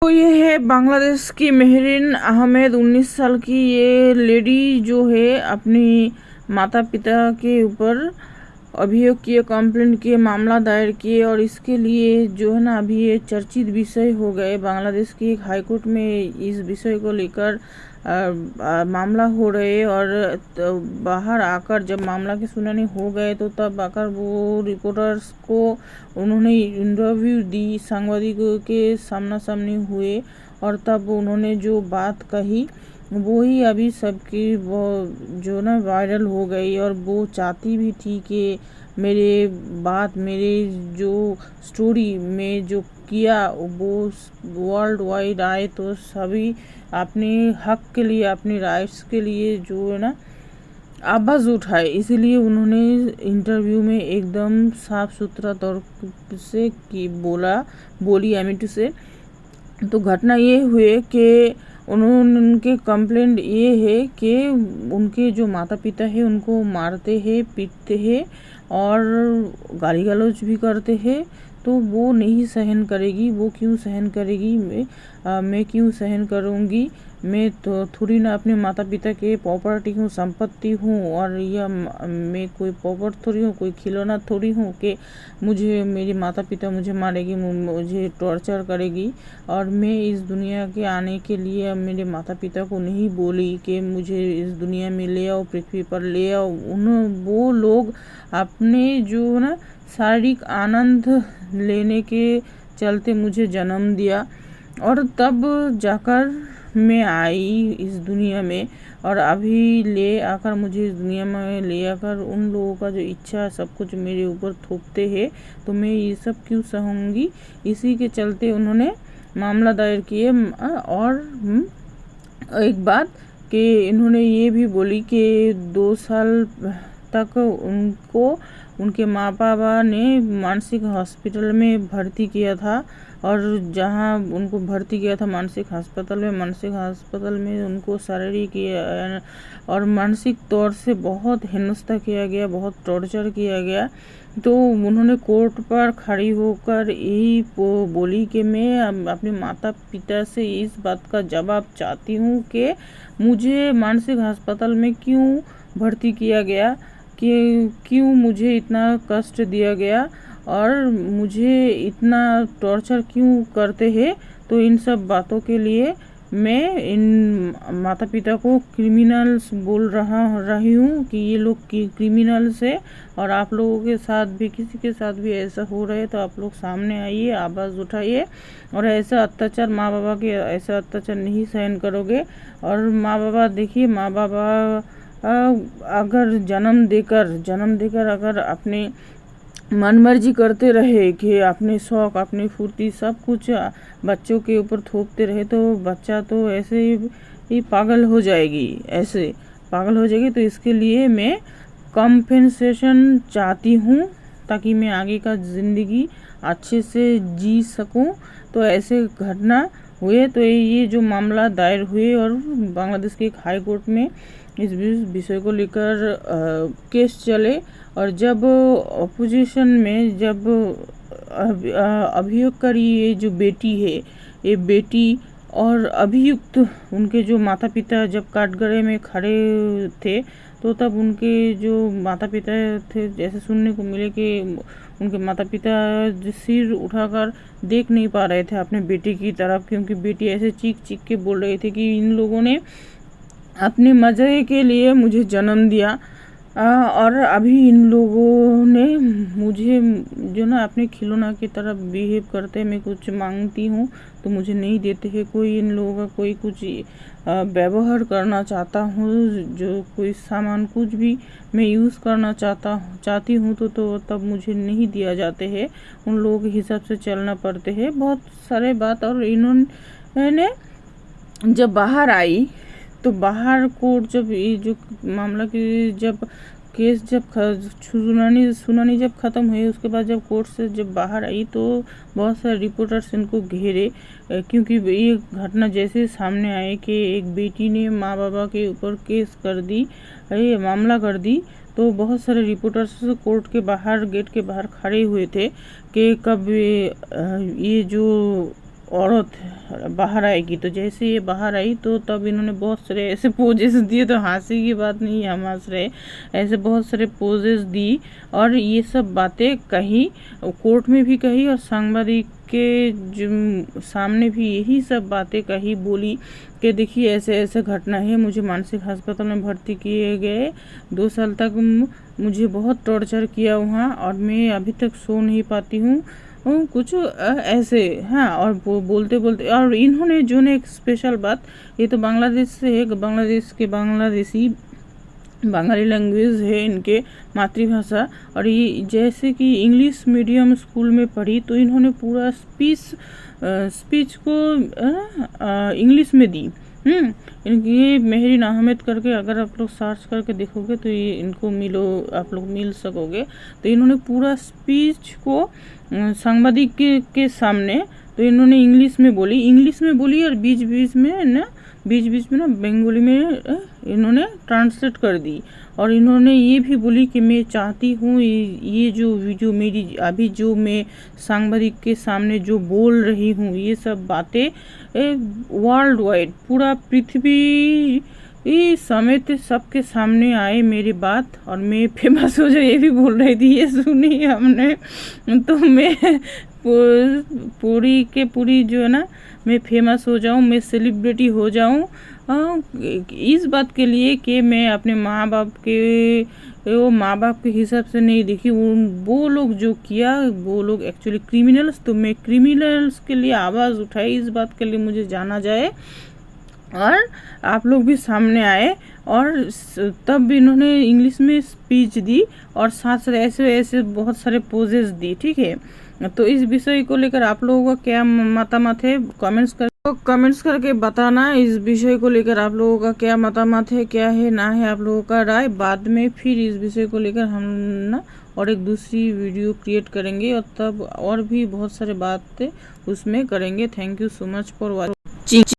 तो ये है बांग्लादेश की मेहरीन अहमद 19 साल की। ये लेडी जो है अपनी माता पिता के ऊपर अभियोग किए, कंप्लेंट किए, मामला दायर किए और इसके लिए जो है ना अभी ये चर्चित विषय हो गए। बांग्लादेश की एक हाईकोर्ट में इस विषय को लेकर मामला हो रहे और तो बाहर आकर जब मामला की सुनवाई हो गए तो तब आकर वो रिपोर्टर्स को उन्होंने इंटरव्यू दी, सांबादिकों के सामना सामनी हुए और तब उन्होंने जो बात कही वो ही अभी सबकी वो जो ना वायरल हो गई। और वो चाहती भी थी कि मेरे जो स्टोरी में जो किया वो वर्ल्ड वाइड आए तो सभी अपने हक के लिए, अपनी राइट्स के लिए जो है ना आवाज़ उठाए। इसीलिए उन्होंने इंटरव्यू में एकदम साफ सुथरा तौर से बोली अमित से। तो घटना ये हुए कि उनके कंप्लेंट ये है कि उनके जो माता पिता है उनको मारते हैं, पीटते हैं और गाली गलौज भी करते हैं। तो वो नहीं सहन करेगी। वो क्यों सहन करेगी? मैं क्यों सहन करूँगी? मैं तो थोड़ी ना अपने माता पिता के प्रॉपर्टी हूँ, संपत्ति हूँ। और यह मैं कोई प्रॉपर्टी थोड़ी हूँ, कोई खिलौना थोड़ी हूँ कि मुझे मेरे माता पिता मुझे मारेगी, मुझे टॉर्चर करेगी। और मैं इस दुनिया के आने के लिए मेरे माता पिता को नहीं बोली कि मुझे इस दुनिया में ले आओ, पृथ्वी पर ले आओ। वो लोग अपने जो ना शारीरिक आनंद लेने के चलते मुझे जन्म दिया और तब जाकर मैं आई इस दुनिया में। और अभी ले आकर मुझे इस दुनिया में ले आकर उन लोगों का जो इच्छा सब कुछ मेरे ऊपर थोपते हैं तो मैं ये सब क्यों सहूँगी? इसी के चलते उन्होंने मामला दायर किए। और एक बात कि इन्होंने ये भी बोली कि 2 साल तक उनको उनके माँ बाबा ने मानसिक हॉस्पिटल में भर्ती किया था। और जहाँ उनको भर्ती किया था मानसिक अस्पताल में उनको शारीरिक और मानसिक तौर से बहुत हिंसा किया गया, बहुत टॉर्चर किया गया। तो उन्होंने कोर्ट पर खड़ी होकर यही बोली कि मैं अपने माता पिता से इस बात का जवाब चाहती हूँ कि मुझे मानसिक अस्पताल में क्यों भर्ती किया गया, कि क्यों मुझे इतना कष्ट दिया गया और मुझे इतना टॉर्चर क्यों करते हैं। तो इन सब बातों के लिए मैं इन माता पिता को क्रिमिनल्स बोल रही हूँ कि ये लोग क्रिमिनल्स है। और आप लोगों के साथ भी किसी के साथ भी ऐसा हो रहा है तो आप लोग सामने आइए, आवाज़ उठाइए और ऐसा अत्याचार माँ बाबा के ऐसा अत्याचार नहीं सहन करोगे। और माँ बाबा देखिए, माँ बाबा अगर जन्म देकर अगर अपने मन मर्जी करते रहे कि अपने शौक़, अपनी फुर्ती सब कुछ बच्चों के ऊपर थोपते रहे तो बच्चा तो ऐसे ही पागल हो जाएगी, ऐसे पागल हो जाएगी। तो इसके लिए मैं कंपनसेशन चाहती हूँ ताकि मैं आगे का ज़िंदगी अच्छे से जी सकूँ। तो ऐसे घटना हुए तो ये जो मामला दायर हुए और बांग्लादेश के एक हाई कोर्ट में इस विषय को लेकर केस चले। और जब अपोजिशन में जब अभियोगकारी ये जो बेटी है, ये बेटी और अभियुक्त उनके जो माता पिता जब काठगड़े में खड़े थे तो तब उनके जो माता पिता थे जैसे सुनने को मिले कि उनके माता पिता सिर उठाकर देख नहीं पा रहे थे अपने बेटी की तरफ, क्योंकि बेटी ऐसे चीख चीख के बोल रही थी कि इन लोगों ने अपने मज़े के लिए मुझे जन्म दिया और अभी इन लोगों ने मुझे जो ना अपने खिलौना की तरफ बिहेव करते, मैं कुछ मांगती हूँ तो मुझे नहीं देते हैं। कोई इन लोगों का कोई कुछ व्यवहार करना चाहता हूँ, जो कोई सामान कुछ भी मैं यूज़ करना चाहती हूँ तो तब मुझे नहीं दिया जाते हैं। उन लोगों के हिसाब से चलना पड़ते हैं, बहुत सारे बात। और इन्होंने जब बाहर आई तो बाहर कोर्ट जब ये जो मामला की जब केस जब सुनानी जब ख़त्म हुई उसके बाद जब कोर्ट से जब बाहर आई तो बहुत सारे रिपोर्टर्स इनको घेरे, क्योंकि ये घटना जैसे सामने आए कि एक बेटी ने माँ बाबा के ऊपर केस कर दी, ये मामला कर दी। तो बहुत सारे रिपोर्टर्स कोर्ट के बाहर, गेट के बाहर खड़े हुए थे कि कब ये जो औरत बाहर आएगी। तो जैसे ये बाहर आई तो तब इन्होंने बहुत सारे ऐसे पोजेस दिए, तो हंसी की बात नहीं है, हम हंस रहे, ऐसे बहुत सारे पोजेस दी और ये सब बातें कही, कोर्ट में भी कही और सांबादिक के जो सामने भी यही सब बातें कही, बोली कि देखिए ऐसे ऐसे घटना है, मुझे मानसिक अस्पताल में भर्ती किए गए, 2 साल तक मुझे बहुत टॉर्चर किया वहाँ और मैं अभी तक सो नहीं पाती हूँ, कुछ ऐसे। हाँ, और बोलते बोलते और इन्होंने जो ने एक स्पेशल बात, ये तो बांग्लादेश से है, बांग्लादेश के बांग्लादेशी बंगाली लैंग्वेज है इनके मातृभाषा, और ये जैसे कि इंग्लिश मीडियम स्कूल में पढ़ी तो इन्होंने पूरा स्पीच को इंग्लिश में दी। इनकी मेहरीन अहमद करके अगर आप लोग सर्च करके देखोगे तो ये इनको आप लोग मिल सकोगे। तो इन्होंने पूरा स्पीच को सांबादिक के सामने तो इन्होंने इंग्लिश में बोली और बीच बीच में ना बंगाली में इन्होंने ट्रांसलेट कर दी। और इन्होंने ये भी बोली कि मैं चाहती हूँ ये जो वीडियो मेरी अभी जो मैं सांबादिक के सामने जो बोल रही हूँ, ये सब बातें वर्ल्ड वाइड पूरा पृथ्वी समेत सबके सामने आए मेरी बात और मैं फेमस हो जाए, ये भी बोल रही थी। ये सुनी हमने तो मैं पूरी के पूरी जो है ना, मैं फेमस हो जाऊँ, मैं सेलिब्रिटी हो जाऊँ, इस बात के लिए कि मैं अपने माँ बाप के हिसाब से नहीं देखी, वो लोग जो किया वो लोग एक्चुअली क्रिमिनल्स, तो मैं क्रिमिनल्स के लिए आवाज़ उठाई, इस बात के लिए मुझे जाना जाए और आप लोग भी सामने आए। और तब इन्होंने इंग्लिश में स्पीच दी और साथ साथ ऐसे ऐसे बहुत सारे पोजेस दी। ठीक है, तो इस विषय को लेकर आप लोगों का क्या मतामत है, कमेंट्स करके बताना। इस विषय को लेकर आप लोगों का क्या मतामत है, क्या है ना है आप लोगों का राय। बाद में फिर इस विषय को लेकर हम ना और एक दूसरी वीडियो क्रिएट करेंगे और तब और भी बहुत सारे बातें उसमें करेंगे। Thank you so much for watching.